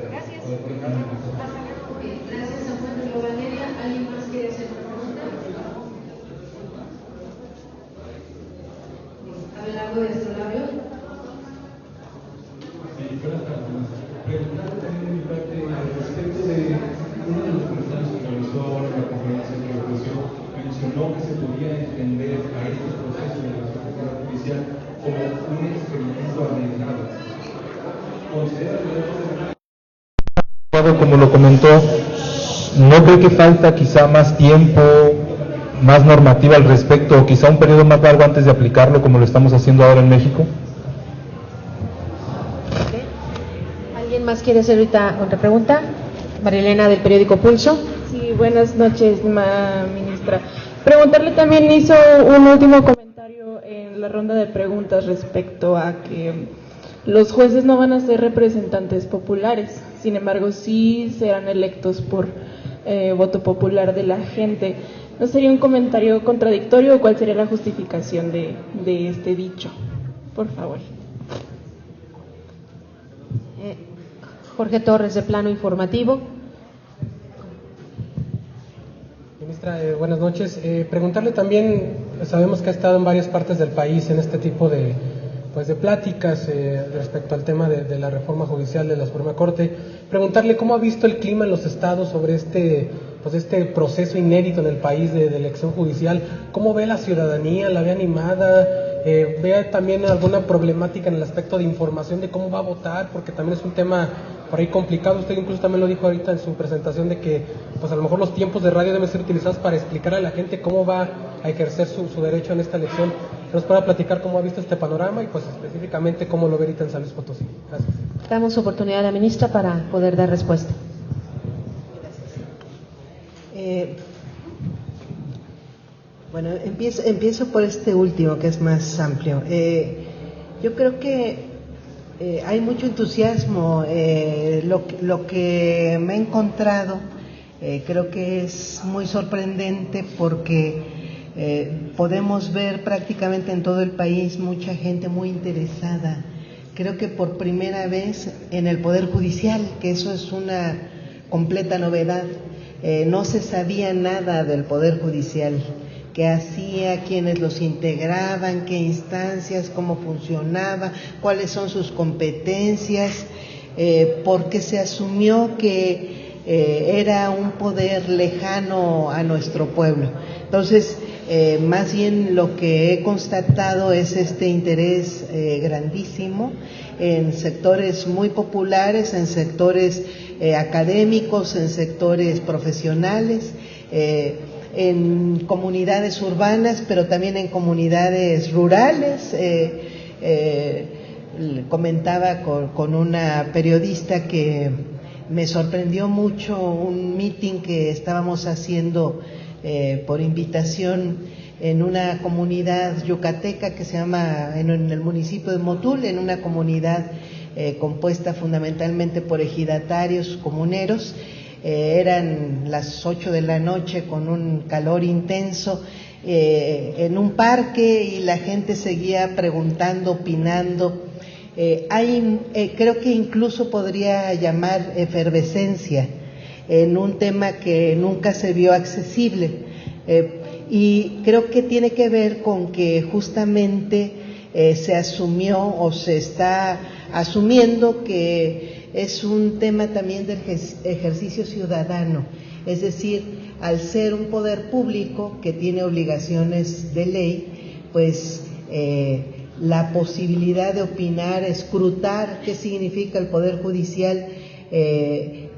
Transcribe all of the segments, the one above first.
Gracias. Gracias, Samuel. Valeria, ¿alguien más quiere hacer una pregunta? Abelardo de Estrolabio. Sí, buenas tardes. Preguntar también de mi parte respecto de uno de los comentarios que realizó ahora en la conferencia que ofreció, mencionó que se podía entender a estos procesos de la Poder Judicial como un experimento arriesgado. ¿Considera que, como lo comentó, no cree que falta quizá más tiempo, más normativa al respecto, o quizá un periodo más largo antes de aplicarlo como lo estamos haciendo ahora en México? ¿Alguien más quiere hacer ahorita otra pregunta? María Elena, del periódico Pulso. Sí, buenas noches, ministra. Preguntarle, también hizo un último comentario en la ronda de preguntas respecto a que los jueces no van a ser representantes populares, sin embargo sí serán electos por voto popular de la gente. ¿No sería un comentario contradictorio o cuál sería la justificación de este dicho? Por favor. Jorge Torres, de Plano Informativo. Ministra, buenas noches. Preguntarle también, sabemos que ha estado en varias partes del país en este tipo de pláticas respecto al tema de la reforma judicial de la Suprema Corte. Preguntarle cómo ha visto el clima en los estados sobre este proceso inédito en el país de elección judicial. ¿Cómo ve la ciudadanía? ¿La ve animada? ¿Ve también alguna problemática en el aspecto de información de cómo va a votar? Porque también es un tema por ahí complicado. Usted incluso también lo dijo ahorita en su presentación de que a lo mejor los tiempos de radio deben ser utilizados para explicar a la gente cómo va a ejercer su derecho en esta elección. Nos pueda platicar cómo ha visto este panorama y específicamente cómo lo ve ahorita en San Luis Potosí. Gracias. Damos oportunidad a la ministra para poder dar respuesta. Bueno, empiezo por este último, que es más amplio. Yo creo que hay mucho entusiasmo. Lo que me he encontrado creo que es muy sorprendente porque podemos ver prácticamente en todo el país mucha gente muy interesada. Creo que por primera vez en el Poder Judicial, que eso es una completa novedad. No se sabía nada del Poder Judicial, qué hacía, quiénes los integraban, qué instancias, cómo funcionaba, cuáles son sus competencias, porque se asumió que era un poder lejano a nuestro pueblo. Entonces, más bien lo que he constatado es este interés grandísimo en sectores muy populares, en sectores académicos, en sectores profesionales, en comunidades urbanas, pero también en comunidades rurales. Comentaba con una periodista que me sorprendió mucho un meeting que estábamos haciendo por invitación en una comunidad yucateca que se llama, en el municipio de Motul, en una comunidad compuesta fundamentalmente por ejidatarios comuneros. Eran las 8 de la noche con un calor intenso en un parque y la gente seguía preguntando, opinando. Creo que incluso podría llamar efervescencia en un tema que nunca se vio accesible, y creo que tiene que ver con que justamente se asumió o se está asumiendo que es un tema también del ejercicio ciudadano, es decir, al ser un poder público que tiene obligaciones de ley, pues la posibilidad de opinar, escrutar qué significa el Poder Judicial,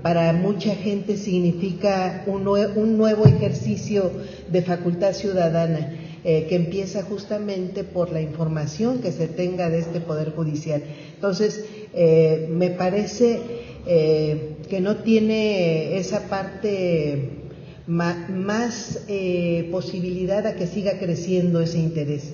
para mucha gente significa un nuevo ejercicio de facultad ciudadana, que empieza justamente por la información que se tenga de este Poder Judicial. Entonces, me parece que no tiene esa parte más posibilidad a que siga creciendo ese interés.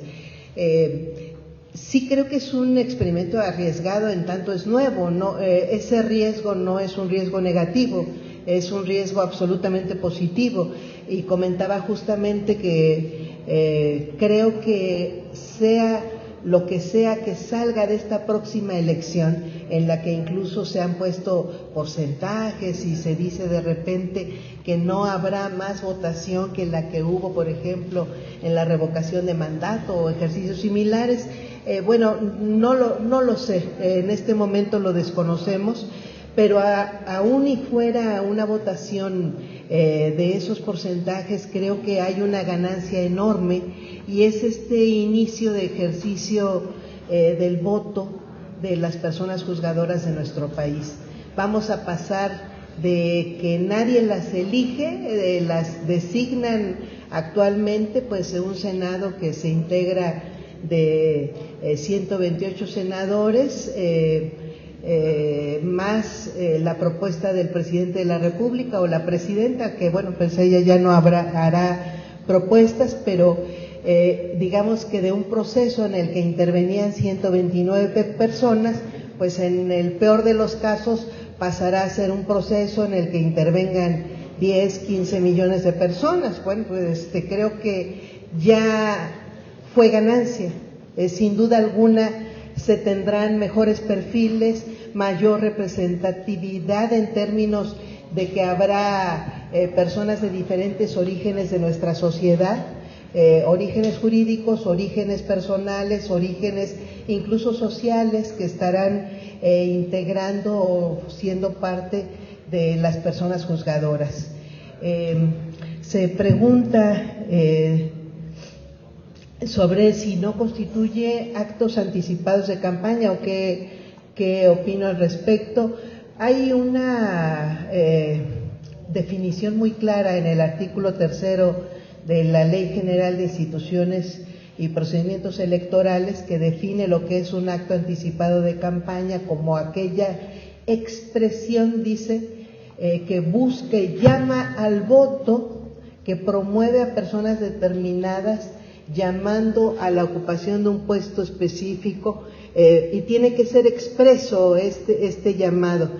Sí creo que es un experimento arriesgado en tanto es nuevo, ¿no? Ese riesgo no es un riesgo negativo, es un riesgo absolutamente positivo, y comentaba justamente que creo que sea lo que sea que salga de esta próxima elección, en la que incluso se han puesto porcentajes y se dice de repente que no habrá más votación que la que hubo, por ejemplo, en la revocación de mandato o ejercicios similares. Bueno, no lo sé, en este momento lo desconocemos, pero aún y fuera una votación de esos porcentajes, creo que hay una ganancia enorme, y es este inicio de ejercicio del voto de las personas juzgadoras de nuestro país. Vamos a pasar de que nadie las elige, las designan actualmente, pues un Senado que se integra de 128 senadores, más la propuesta del presidente de la República o la presidenta, que bueno, pues ella ya no hará propuestas, pero digamos que de un proceso en el que intervenían 129 personas, pues en el peor de los casos pasará a ser un proceso en el que intervengan 10, 15 millones de personas. Bueno, pues creo que ya fue ganancia. Sin duda alguna se tendrán mejores perfiles, mayor representatividad en términos de que habrá personas de diferentes orígenes de nuestra sociedad, orígenes jurídicos, orígenes personales, orígenes incluso sociales, que estarán integrando o siendo parte de las personas juzgadoras. Se pregunta sobre si no constituye actos anticipados de campaña o qué opino al respecto. Hay una definición muy clara en el artículo 3 de la Ley General de Instituciones y Procedimientos Electorales, que define lo que es un acto anticipado de campaña como aquella expresión, dice, que busca y llama al voto, que promueve a personas determinadas llamando a la ocupación de un puesto específico, y tiene que ser expreso este llamado.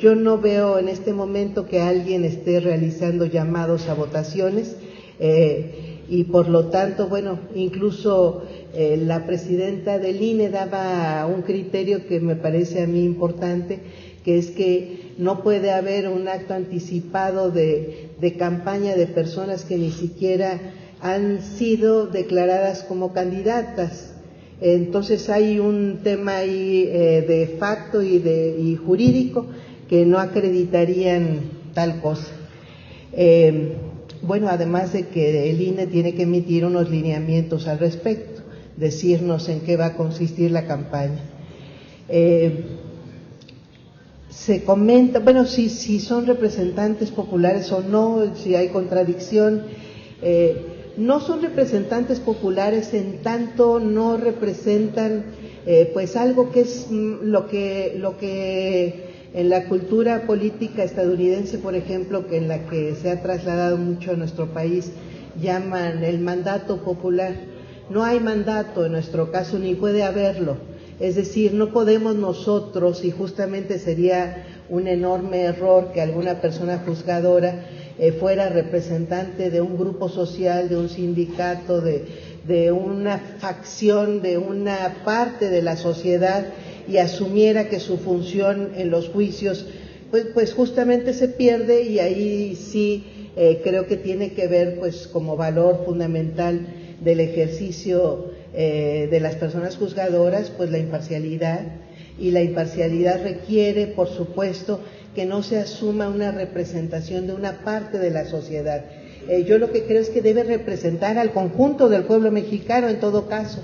Yo no veo en este momento que alguien esté realizando llamados a votaciones, y por lo tanto, bueno, incluso la presidenta del INE daba un criterio que me parece a mí importante, que es que no puede haber un acto anticipado de campaña de personas que ni siquiera han sido declaradas como candidatas. Entonces hay un tema ahí de facto y jurídico que no acreditarían tal cosa. Bueno, además de que el INE tiene que emitir unos lineamientos al respecto, decirnos en qué va a consistir la campaña. Se comenta, bueno, si son representantes populares o no, si hay contradicción. No son representantes populares en tanto no representan pues algo que es lo que en la cultura política estadounidense, por ejemplo, que en la que se ha trasladado mucho a nuestro país, llaman el mandato popular. No hay mandato en nuestro caso, ni puede haberlo. Es decir, no podemos nosotros, y justamente sería un enorme error que alguna persona juzgadora fuera representante de un grupo social, de un sindicato, de una facción, de una parte de la sociedad, y asumiera que su función en los juicios pues justamente se pierde, y ahí sí creo que tiene que ver pues como valor fundamental del ejercicio de las personas juzgadoras pues la imparcialidad, y la imparcialidad requiere, por supuesto, que no se asuma una representación de una parte de la sociedad. Yo lo que creo es que debe representar al conjunto del pueblo mexicano, en todo caso,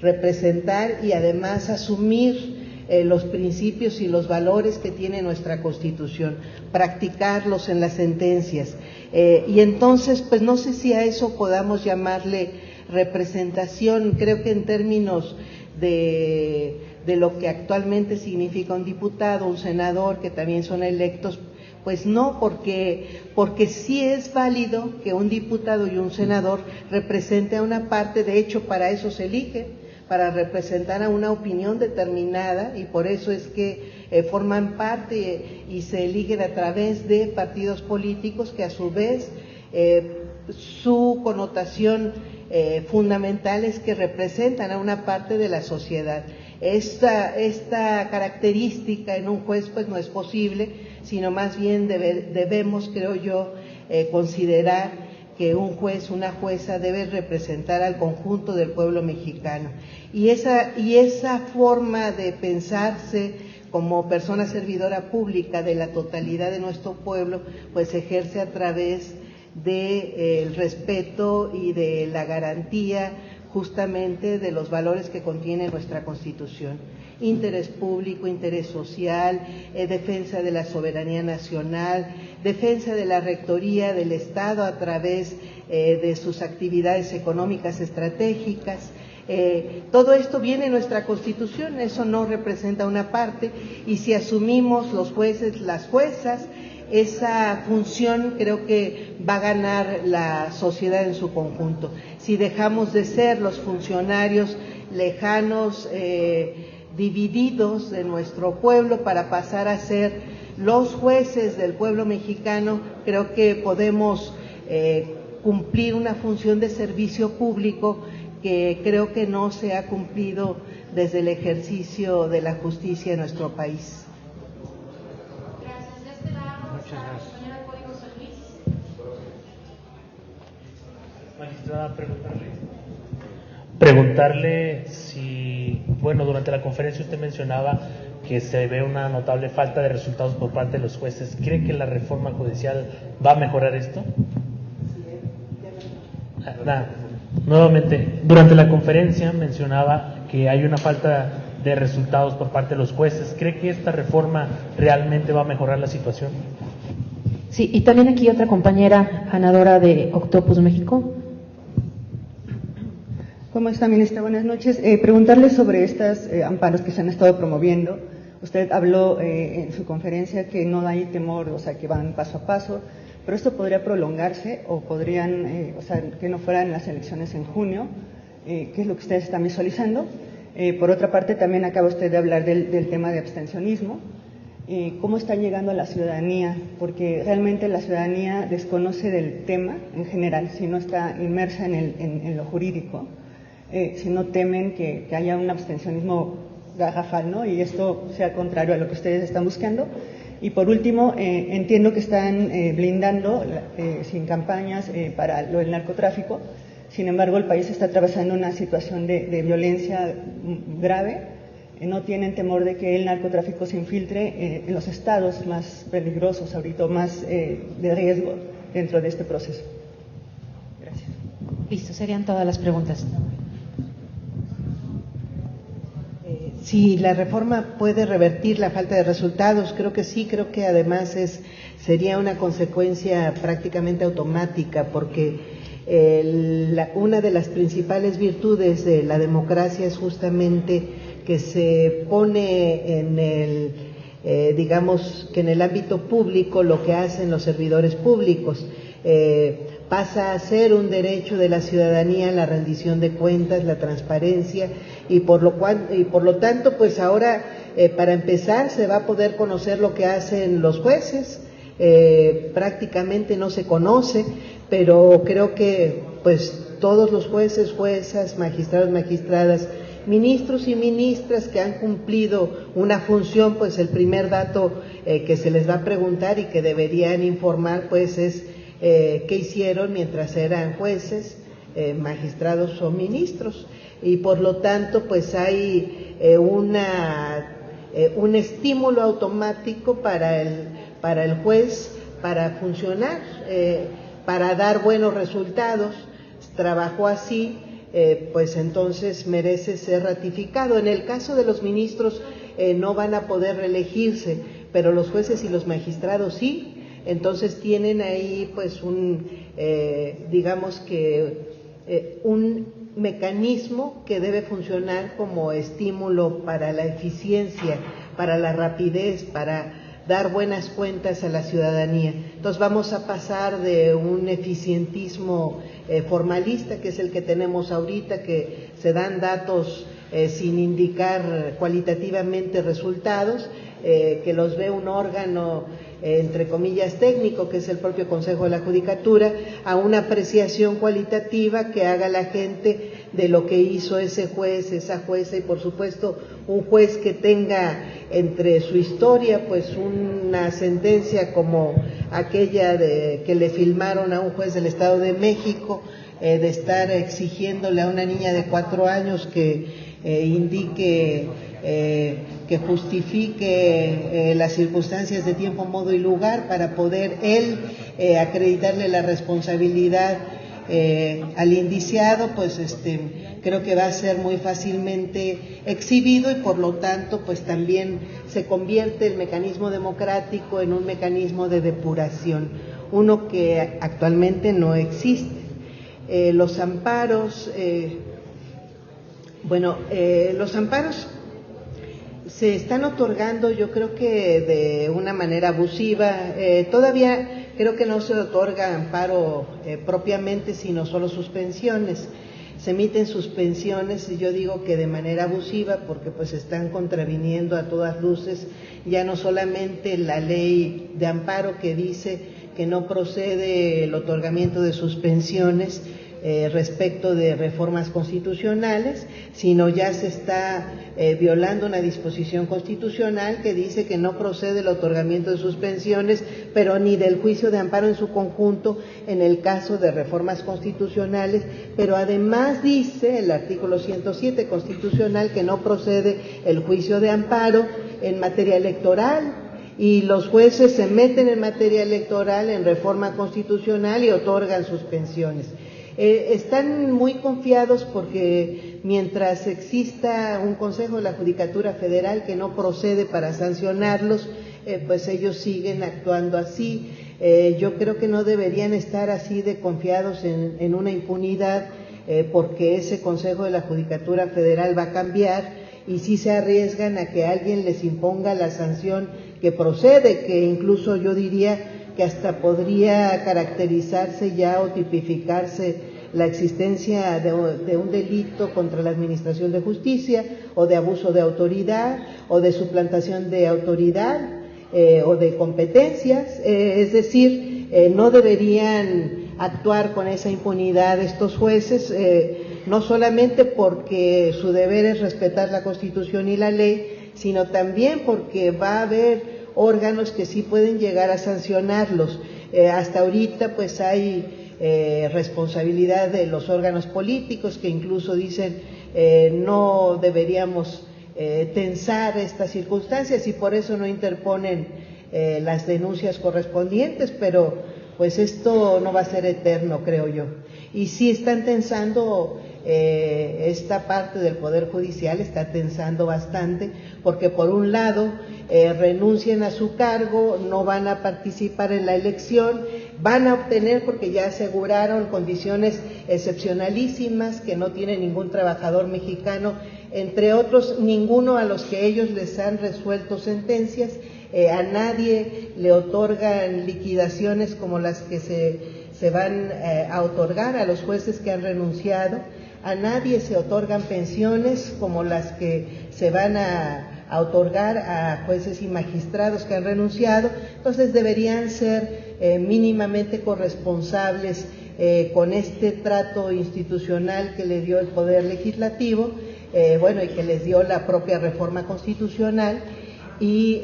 representar y además asumir los principios y los valores que tiene nuestra Constitución, practicarlos en las sentencias. Y entonces, pues no sé si a eso podamos llamarle representación. Creo que en términos de lo que actualmente significa un diputado, un senador, que también son electos, pues no, porque sí es válido que un diputado y un senador represente a una parte. De hecho, para eso se elige, para representar a una opinión determinada, y por eso es que forman parte y se eligen a través de partidos políticos que a su vez su connotación fundamentales que representan a una parte de la sociedad. Esta característica en un juez pues no es posible, sino más bien debemos, creo yo, considerar que un juez, una jueza debe representar al conjunto del pueblo mexicano. Y esa forma de pensarse como persona servidora pública de la totalidad de nuestro pueblo, pues ejerce a través del respeto y de la garantía justamente de los valores que contiene nuestra Constitución: interés público, interés social, defensa de la soberanía nacional, defensa de la rectoría del Estado a través de sus actividades económicas estratégicas. Todo esto viene en nuestra Constitución, eso no representa una parte, y si asumimos los jueces, las juezas, esa función creo que va a ganar la sociedad en su conjunto. Si dejamos de ser los funcionarios lejanos, divididos de nuestro pueblo, para pasar a ser los jueces del pueblo mexicano, creo que podemos cumplir una función de servicio público que creo que no se ha cumplido desde el ejercicio de la justicia en nuestro país. Gracias. De este lado está la compañera del Código San Luis. Magistrada, preguntarle si, bueno, durante la conferencia usted mencionaba que se ve una notable falta de resultados por parte de los jueces. ¿Cree que la reforma judicial va a mejorar esto? Nuevamente, durante la conferencia mencionaba que hay una falta de resultados por parte de los jueces. ¿Cree que esta reforma realmente va a mejorar la situación? Sí, y también aquí otra compañera, Ana Dora de Octopus México. ¿Cómo está, ministra? Buenas noches. Preguntarle sobre estos amparos que se han estado promoviendo. Usted habló en su conferencia que no hay temor, o sea, que van paso a paso, pero esto podría prolongarse o podrían, o sea, que no fueran las elecciones en junio, ¿qué es lo que ustedes están visualizando? Por otra parte, también acaba usted de hablar del tema de abstencionismo. ¿Cómo están llegando a la ciudadanía? Porque realmente la ciudadanía desconoce del tema en general, si no está inmersa en lo jurídico, si no temen que haya un abstencionismo garrafal, ¿no? Y esto sea contrario a lo que ustedes están buscando. Y por último, entiendo que están blindando sin campañas para lo del narcotráfico. Sin embargo, el país está atravesando una situación de violencia grave. No tienen temor de que el narcotráfico se infiltre en los estados más peligrosos ahorita, más de riesgo dentro de este proceso. Gracias. Listo, serían todas las preguntas. Si la reforma puede revertir la falta de resultados, creo que sí, creo que además sería una consecuencia prácticamente automática, porque una de las principales virtudes de la democracia es justamente que se pone en digamos que en el ámbito público lo que hacen los servidores públicos. Pasa a ser un derecho de la ciudadanía la rendición de cuentas, la transparencia, y por lo tanto, pues ahora, para empezar, se va a poder conocer lo que hacen los jueces. Prácticamente no se conoce, pero creo que pues todos los jueces, juezas, magistrados, magistradas, ministros y ministras que han cumplido una función, pues el primer dato que se les va a preguntar y que deberían informar, pues es qué hicieron mientras eran jueces, magistrados o ministros. Y por lo tanto, pues hay un estímulo automático para el juez para funcionar, para dar buenos resultados. Trabajó así, pues entonces merece ser ratificado. En el caso de los ministros no van a poder reelegirse, pero los jueces y los magistrados sí. Entonces tienen ahí pues un mecanismo que debe funcionar como estímulo para la eficiencia, para la rapidez, para dar buenas cuentas a la ciudadanía. Entonces vamos a pasar de un eficientismo formalista, que es el que tenemos ahorita, que se dan datos sin indicar cualitativamente resultados, que los ve un órgano, entre comillas, técnico, que es el propio Consejo de la Judicatura, a una apreciación cualitativa que haga la gente de lo que hizo ese juez, esa jueza, y por supuesto un juez que tenga entre su historia pues una sentencia como aquella que le filmaron a un juez del Estado de México, de estar exigiéndole a una niña de 4 años que indique, que justifique las circunstancias de tiempo, modo y lugar para poder él acreditarle la responsabilidad al indiciado, pues creo que va a ser muy fácilmente exhibido, y por lo tanto pues también se convierte el mecanismo democrático en un mecanismo de depuración, uno que actualmente no existe. Los amparos, los amparos se están otorgando, yo creo que de una manera abusiva. Todavía creo que no se otorga amparo propiamente, sino solo suspensiones. Se emiten suspensiones, y yo digo que de manera abusiva, porque pues están contraviniendo a todas luces ya no solamente la ley de amparo, que dice que no procede el otorgamiento de suspensiones respecto de reformas constitucionales, sino ya se está violando una disposición constitucional que dice que no procede el otorgamiento de suspensiones, pero ni del juicio de amparo en su conjunto en el caso de reformas constitucionales, pero además dice el artículo 107 constitucional que no procede el juicio de amparo en materia electoral, y los jueces se meten en materia electoral, en reforma constitucional, y otorgan suspensiones. Están muy confiados porque mientras exista un Consejo de la Judicatura Federal que no procede para sancionarlos, pues ellos siguen actuando así. Yo creo que no deberían estar así de confiados en una impunidad, porque ese Consejo de la Judicatura Federal va a cambiar, y sí se arriesgan a que alguien les imponga la sanción que procede, que incluso yo diría que hasta podría caracterizarse ya o tipificarse la existencia de un delito contra la administración de justicia, o de abuso de autoridad, o de suplantación de autoridad, o de competencias. Es decir, no deberían actuar con esa impunidad estos jueces, no solamente porque su deber es respetar la Constitución y la ley, sino también porque va a haber órganos que sí pueden llegar a sancionarlos. Hasta ahorita pues hay responsabilidad de los órganos políticos, que incluso dicen no deberíamos tensar estas circunstancias, y por eso no interponen las denuncias correspondientes, pero pues esto no va a ser eterno, creo yo. Y sí están tensando, esta parte del Poder Judicial está tensando bastante, porque por un lado renuncian a su cargo, no van a participar en la elección, van a obtener, porque ya aseguraron, condiciones excepcionalísimas que no tiene ningún trabajador mexicano, entre otros ninguno a los que ellos les han resuelto sentencias. A nadie le otorgan liquidaciones como las que se van a otorgar a los jueces que han renunciado, a nadie se otorgan pensiones como las que se van a otorgar a jueces y magistrados que han renunciado. Entonces deberían ser mínimamente corresponsables con este trato institucional que le dio el Poder Legislativo, y que les dio la propia reforma constitucional, y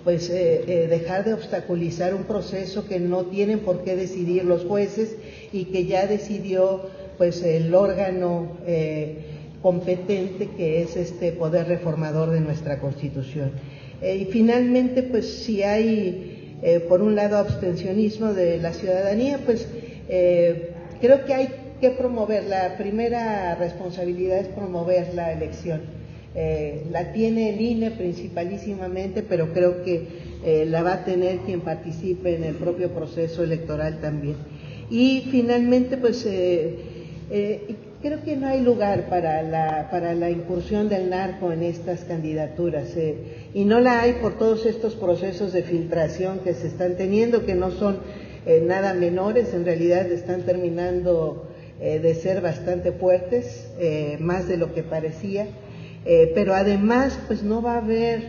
dejar de obstaculizar un proceso que no tienen por qué decidir los jueces, y que ya decidió pues el órgano competente, que es este poder reformador de nuestra Constitución. Y finalmente, pues si hay por un lado abstencionismo de la ciudadanía, pues creo que hay que promover, la primera responsabilidad es promover la elección. La tiene el INE principalísimamente, pero creo que la va a tener quien participe en el propio proceso electoral también. Y finalmente, pues creo que no hay lugar para la incursión del narco en estas candidaturas, y no la hay por todos estos procesos de filtración que se están teniendo, que no son nada menores, en realidad están terminando de ser bastante fuertes, más de lo que parecía. Pero además pues no va a haber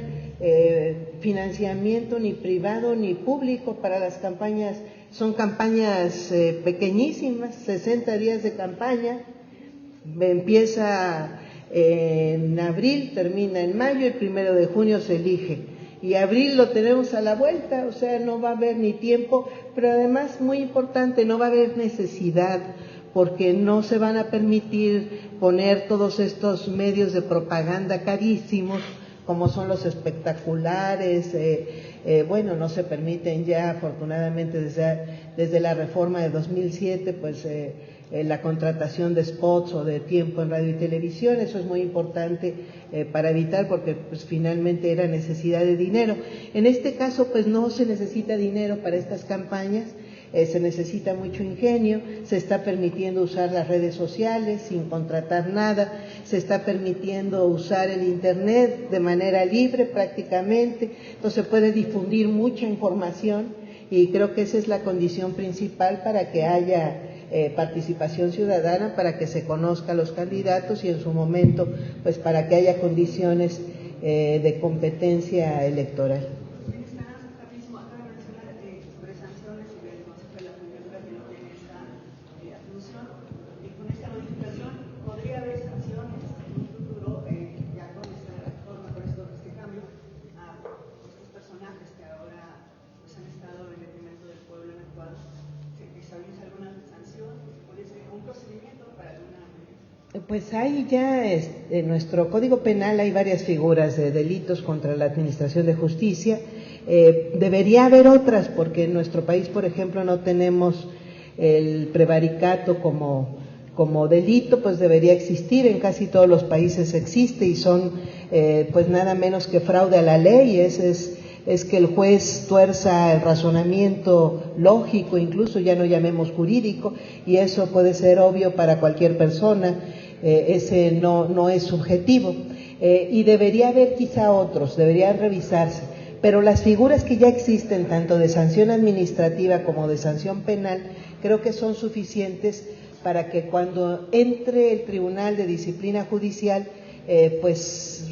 financiamiento ni privado ni público para las campañas. Son campañas pequeñísimas, 60 días de campaña, empieza en abril, termina en mayo, el 1 de junio se elige. Y abril lo tenemos a la vuelta, o sea, no va a haber ni tiempo, pero además, muy importante, no va a haber necesidad, porque no se van a permitir poner todos estos medios de propaganda carísimos, como son los espectaculares, bueno, no se permiten ya, afortunadamente, desde la reforma de 2007, pues la contratación de spots o de tiempo en radio y televisión. Eso es muy importante para evitar, porque pues finalmente era necesidad de dinero. En este caso, pues no se necesita dinero para estas campañas. Se necesita mucho ingenio, se está permitiendo usar las redes sociales sin contratar nada, se está permitiendo usar el internet de manera libre prácticamente, entonces se puede difundir mucha información y creo que esa es la condición principal para que haya participación ciudadana, para que se conozcan los candidatos y en su momento pues para que haya condiciones de competencia electoral. Pues hay ya, en nuestro Código Penal hay varias figuras de delitos contra la administración de justicia. Debería haber otras, porque en nuestro país, por ejemplo, no tenemos el prevaricato como delito, pues debería existir, en casi todos los países existe y son pues nada menos que fraude a la ley, es que el juez tuerza el razonamiento lógico, incluso ya no llamemos jurídico, y eso puede ser obvio para cualquier persona. Ese no es subjetivo, y debería haber quizá otros, deberían revisarse, pero las figuras que ya existen, tanto de sanción administrativa como de sanción penal, creo que son suficientes para que cuando entre el Tribunal de Disciplina Judicial, pues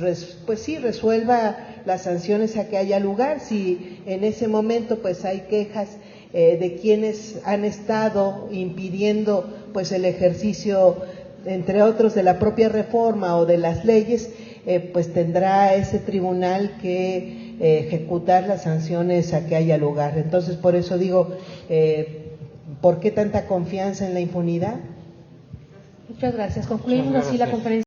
sí, resuelva las sanciones a que haya lugar. Si en ese momento pues hay quejas de quienes han estado impidiendo pues el ejercicio, entre otros, de la propia reforma o de las leyes, pues tendrá ese tribunal que ejecutar las sanciones a que haya lugar. Entonces, por eso digo, ¿por qué tanta confianza en la impunidad? Muchas gracias. Concluimos así la conferencia.